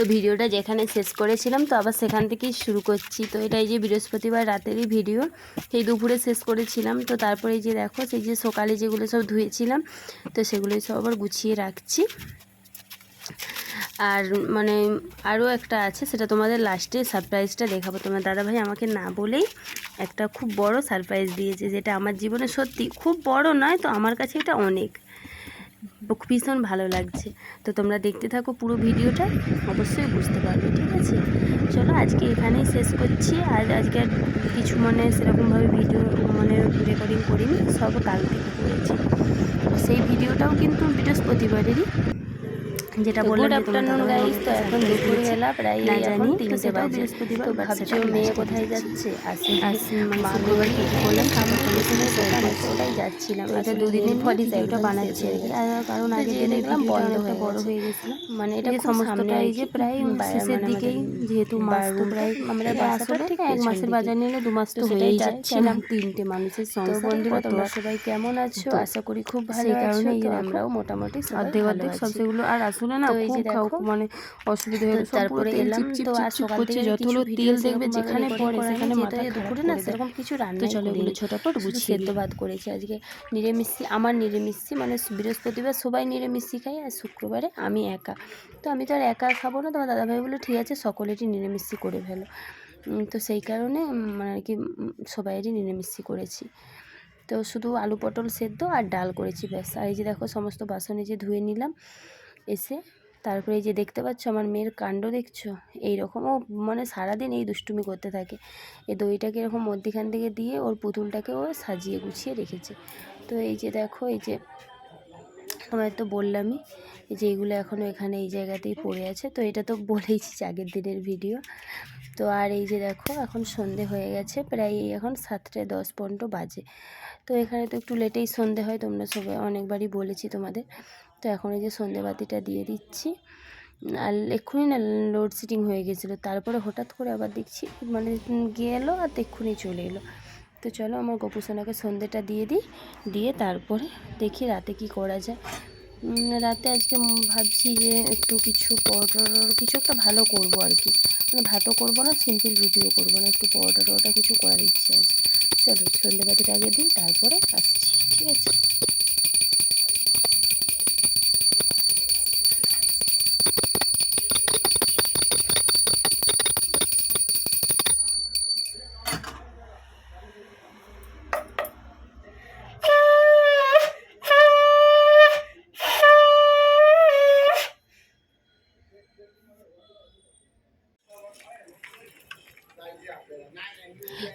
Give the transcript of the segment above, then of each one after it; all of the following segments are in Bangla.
তো ভিডিওটা যেখানে শেষ করেছিলাম তো আবার সেখান থেকেই শুরু করছি। তো এটাই যে বৃহস্পতিবার রাতেরই ভিডিও, সেই দুপুরে শেষ করেছিলাম। তো তারপরে এই যে দেখো সেই যে সকালে যেগুলো সব ধুয়েছিলাম তো সেগুলোই সব আবার গুছিয়ে রাখছি। আর মানে আরও একটা আছে, সেটা তোমাদের লাস্টে সারপ্রাইজটা দেখাবো। তোমার দাদাভাই আমাকে না বলেই একটা খুব বড় সারপ্রাইজ দিয়েছে, যেটা আমার জীবনে সত্যি খুব বড় নয়, তো আমার কাছে এটা অনেক ভীষণ ভালো লাগছে। তো তোমরা দেখতে থাকো পুরো ভিডিওটা, অবশ্যই বুঝতে পারবে। ঠিক আছে, চলো আজকে এখানেই শেষ করছি। আজকে আর কিছু মানে সেরকমভাবে ভিডিও মানে রেকর্ডিং করিনি, সব কাল থেকে করেছি। সেই ভিডিওটাও কিন্তু বৃহস্পতিবারেরই, যেটা বললাম। গুড আফটারনুন গাইস, তো এখন দুপুরবেলা প্রায় এখন 3টে বাজে। বৃহস্পতিবার তো ভাবছো মেয়ে কোথায় যাচ্ছে? মা মেয়েবার ছুটি করলাম, ওটাই যাচ্ছিলাম। এটা দুদিনের পরই ভিডিওটা বানাচ্ছি আর কি, কারণ আগে দেখলাম বন্ধ হয়ে বড় হয়ে গেছিলো। মানে এটা সমস্তটা এই যে প্রায় শেষের দিকেই, যেহেতু মাস তো প্রায় আমরা আসলে ঠিক 1 মাসের বাজার নিলে 2 মাস তো হয়েই যাচ্ছিলাম। 3টে মানুষের সংসার। তো বন্ধুরা তোমরা সবাই কেমন আছো? আশা করি খুব ভালো আছো। তো আমরাও মোটামুটি অর্ধেক সবগুলো আর আসলে না খুব মানে অসুবিধা হয়ে গেছে। তারপরে এলাম তো আর সকাল থেকে যতগুলো তেল দেখবে যেখানে পড়ে সেখানে মাথা দুপুরে না সেরকম কিছু রান্না চলে, এগুলো ছোটাপট গুছিয়ে সেদ্ধ ভাত করেছি আজকে। নিরামিষি, আমার নিরামিষি মানে বৃহস্পতিবার সবাই নিরামিষি খায়, আর শুক্রবারে আমি একা। তো আমি তো আর একা খাবো না, তোমার দাদাভাই বলে ঠিক আছে সকলেরই নিরামিষি করে ফেলো। তো সেই কারণে মানে আর কি সবাইয়েরই নিরামিষি করেছি। তো শুধু আলু পটল সেদ্ধ আর ডাল করেছি ব্যাস। আর এই যে দেখো সমস্ত বাসন এই যে ধুয়ে নিলাম এসে। তারপরে এই যে দেখতে পাচ্ছ আমার মেয়ের কাণ্ড দেখছো, এইরকমও মানে সারাদিন এই দুষ্টুমি করতে থাকে। এই দইটাকে এরকম মধ্যিখান থেকে দিয়ে ওর পুতুলটাকে ও সাজিয়ে গুছিয়ে রেখেছে। তো এই যে দেখো এই যে তোমায় তো বললামই এই যে এইগুলো এখনও এখানে এই জায়গাতেই পড়ে আছে। তো এটা তো বলেইছি আগের দিনের ভিডিও। তো আর এই যে দেখো এখন সন্ধে হয়ে গেছে, প্রায় এখন 7:10-15 বাজে। তো এখানে তো একটু লেটেই সন্ধে হয়, তোমরা সবাই অনেকবারই বলেছি তোমাদের। তো এখন এই যে সন্ধেবাতিটা দিয়ে দিচ্ছি। আর এক্ষুনি না লোডশেডিং হয়ে গেছিলো, তারপরে হঠাৎ করে আবার দেখছি মানে গেলো আর এক্ষুনি চলে এলো। তো চলো আমার গোপুসোনাকে সন্ধেটা দিয়ে দিই, দিয়ে তারপরে দেখি রাতে কি করা যায়। রাতে আজকে ভাবছি যে একটু কিছু পরোটা কিছু একটা ভালো করবো আর কি, মানে ভাতও করবো না, সিম্পল রুটিও করবো না, একটু পরোটা কিছু করার ইচ্ছে আছে। চলো সন্ধেবাতিটা আগে দিই, তারপরে আসছি। ঠিক আছে।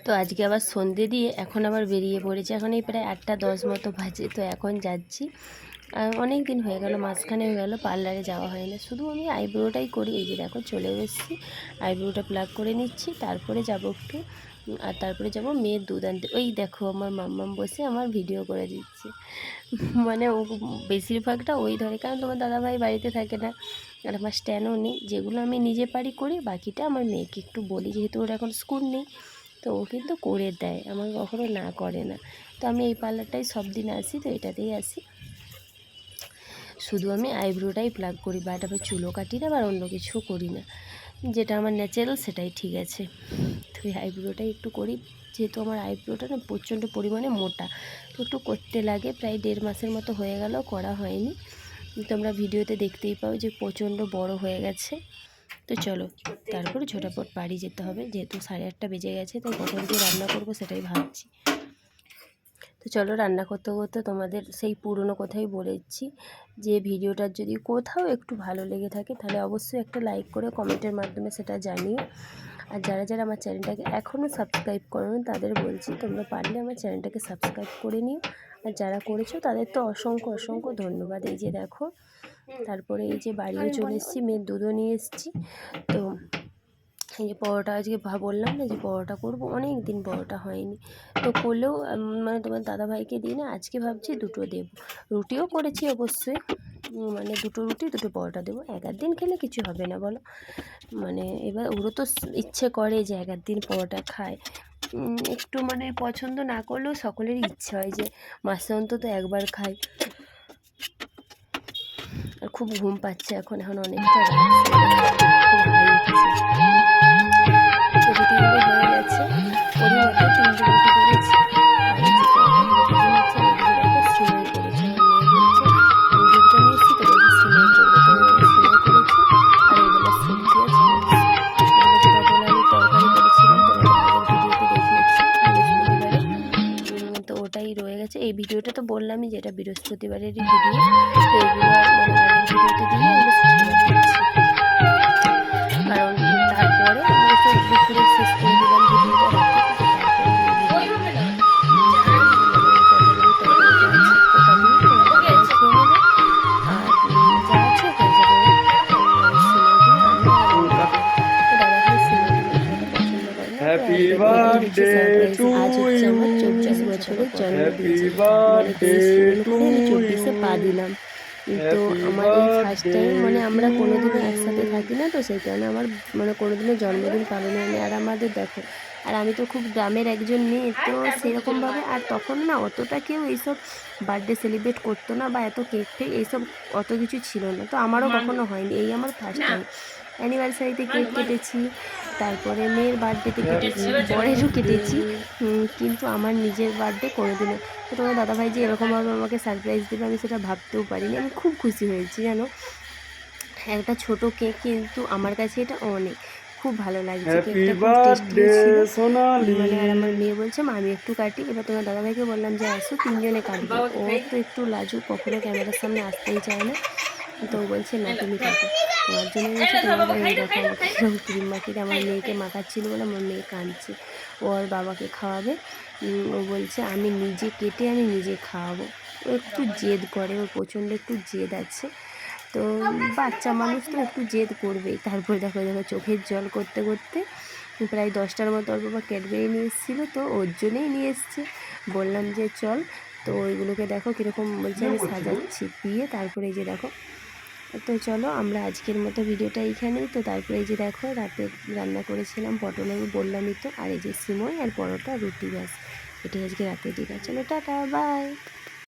তো আজকে আবার সন্ধে দিয়ে এখন আবার বেরিয়ে পড়েছি। এখন এই প্রায় 8:10 মতো বাজে। তো এখন যাচ্ছি, অনেক দিন হয়ে গেল, মাঝখানে হয়ে গেল পার্লারে যাওয়া হয় না, শুধু আমি আইব্রোটাই করি। এই যে দেখো চলে এসেছি, আইব্রোটা প্লাগ করে নিচ্ছি, তারপরে যাব একটু, আর তারপরে যাব মেয়ের দুধ আনতে। ওই দেখো আমার মাম্মাম বসে আমার ভিডিও করে দিচ্ছে, মানে ও বেশিরভাগটা ওই ধরে, কারণ তোমার দাদাভাই বাড়িতে থাকে না আর আমার স্ট্যান্ডও নেই। যেগুলো আমি নিজে পারি করি, বাকিটা আমার মেয়েকে একটু বলি, যেহেতু ওর এখন স্কুল নেই। তো ও কিন্তু করে দেয়, আমার কখনো না করে না। তো আমি এই পার্লারটাই সব দিন আসি, তো এটাতেই আসি। শুধু আমি আইব্রোটাই প্লাগ করি, বাট আমি চুলও কাটি না বা অন্য কিছুও করি না, যেটা আমার ন্যাচারাল সেটাই ঠিক আছে। তো এই আইব্রোটাই একটু করি, যেহেতু আমার আইব্রোটা না প্রচণ্ড পরিমাণে মোটা, তো একটু করতে লাগে। প্রায় 1.5 মাসের মতো হয়ে গেল করা হয়নি, তোমরা ভিডিওতে দেখতেই পাও যে প্রচণ্ড বড় হয়ে গেছে। তো চলো তারপরে ঝটাপট বাড়ি যেতে হবে, যেহেতু 8:30 বেজে গেছে, তাই কখন যে রান্না করবো সেটাই ভাবছি। তো চলো রান্না করতে করতে তোমাদের সেই পুরনো কথাই বলেছি, যে ভিডিওটার যদি কোথাও একটু ভালো লেগে থাকে তাহলে অবশ্যই একটা লাইক করে কমেন্টের মাধ্যমে সেটা জানিও। আর যারা যারা আমার চ্যানেলটাকে এখনও সাবস্ক্রাইব করোনি তাদের বলছি তোমরা পারলে আমার চ্যানেলটাকে সাবস্ক্রাইব করে নিও, আর যারা করেছো তাদের তো অসংখ্য অসংখ্য ধন্যবাদ। এই যে দেখো তারপরে এই যে বাড়িও চলে এসেছি, মেয়ের দুধও নিয়ে এসেছি। তো এই যে পরোটা আজকে বললাম না যে পরোটা করবো, অনেক দিন পরোটা হয়নি, তো করলেও মানে তোমার দাদাভাইকে দিয়ে না আজকে ভাবছি দুটো দেবো। রুটিও করেছি অবশ্যই, মানে 2টো রুটি 2টো পরোটা দেবো। এক দিন খেলে কিছু হবে না বলো, মানে এবার ওরও তো ইচ্ছে করে যে এক দিন পরোটা খায়। একটু মানে পছন্দ না করলেও সকলেরই ইচ্ছে হয় যে মাসে অন্তত একবার খাই। আর খুব ঘুম পাচ্ছে এখন অনেকটা রাত, খুব এই ভিডিওটা তো বললামই যে এটা বৃহস্পতিবারেরই ভিডিও, তো এগুলো মানে আগের ভিডিওতে দিয়ে এগুলো শুক্রবার দিচ্ছি, কারণ তারপরে আমি তো দুপুরে শেষ করে দিলাম ভিডিওটা রাতে, তো তারপরে এই ভিডিওটা তরকারিটা আছে ওটা দিয়ে তোমরা খেয়ে নেবে, আর যা আছে হয়ে যাবে সিমই দিয়ে আমি আর আমার দাদা। তো দাদা ভাই সিমই দিয়ে খেতে পছন্দ করে না, তো এটাই হচ্ছে সারপ্রাইজ। আজ হচ্ছে আমার 24 বছরের জন্মদিন, মানে 23 পূরণ করে আমি 24-এ পা দিলাম। তো আমার এই ফার্স্ট টাইম, মানে আমরা কোনোদিনও একসাথে থাকি না, তো সেই কারণে আমার মানে কোনোদিনও জন্মদিন পালন হয়নি। আর আমাদের দেখো, আর আমি তো খুব গ্রামের একজন মেয়ে, তো সেরকমভাবে আর তখন না অতটা কেউ এইসব বার্থডে সেলিব্রেট করতো না, বা এত কেক ফেক এইসব অত কিছু ছিল না, তো আমারও কখনো হয়নি, এই আমার ফার্স্ট টাইম। অ্যানিভার্সারিতে কেক কেটেছি, তারপরে মেয়ের বার্থডেতে কেটেছি, বরেরও কেটেছি, কিন্তু আমার নিজের বার্থডে কোনোদিনও। তো তোমার দাদাভাই যে এরকমভাবে আমাকে সারপ্রাইজ দেবে আমি সেটা ভাবতেও পারিনি, আমি খুব খুশি হয়েছি জানো। একটা ছোট কেক, কিন্তু আমার কাছে এটা অনেক খুব ভালো লাগছে, কেকটা খুব টেস্টিও ছিল। মানে আর আমার মেয়ে বলছে মা আমি একটু কাটি, এবার তোমার দাদাভাইকে বললাম যে আসো 3 জনে কাটবো, ও তো একটু লাজুক, কখনো ক্যামেরার সামনে আসতেই চায় না, তো বলছে না তুমি কাটো, তোমার জন্য বলছে তোমার এই দেখো আমাকে এরকম ক্রিম মাখিয়ে আমার মেয়েকে মাখাচ্ছিল বলে আমার মেয়ে কাঁদছে, ও আর বাবাকে খাওয়াবে। ও বলছে আমি নিজে কেটে আমি নিজে খাওয়াবো, ও একটু জেদ করে, ওর প্রচণ্ড একটু জেদ আছে, তো বাচ্চা মানুষ তো একটু জেদ করবেই। তারপরে দেখো দেখো চোখের জল করতে করতে প্রায় 10টার মতো ওর বাবা ক্যাডবেরি নিয়ে এসেছিলো, তো ওর জন্যেই নিয়ে এসছে, বললাম যে চল, তো ওইগুলোকে দেখো কীরকম বলছে আমি সাজাচ্ছি দিয়ে, তারপরে এই যে দেখো। তো চলো আমরা আজকের মতো ভিডিওটা এইখানেই, তো তারপরে এই যে দেখো রাতে রান্না করেছিলাম পটল আলু বললামই তো, আর এই যে সিমই আর পরোটা রুটি, ব্যাস এটাই আজকে রাতে। ঠিক আছে, চলো টাটা বাই।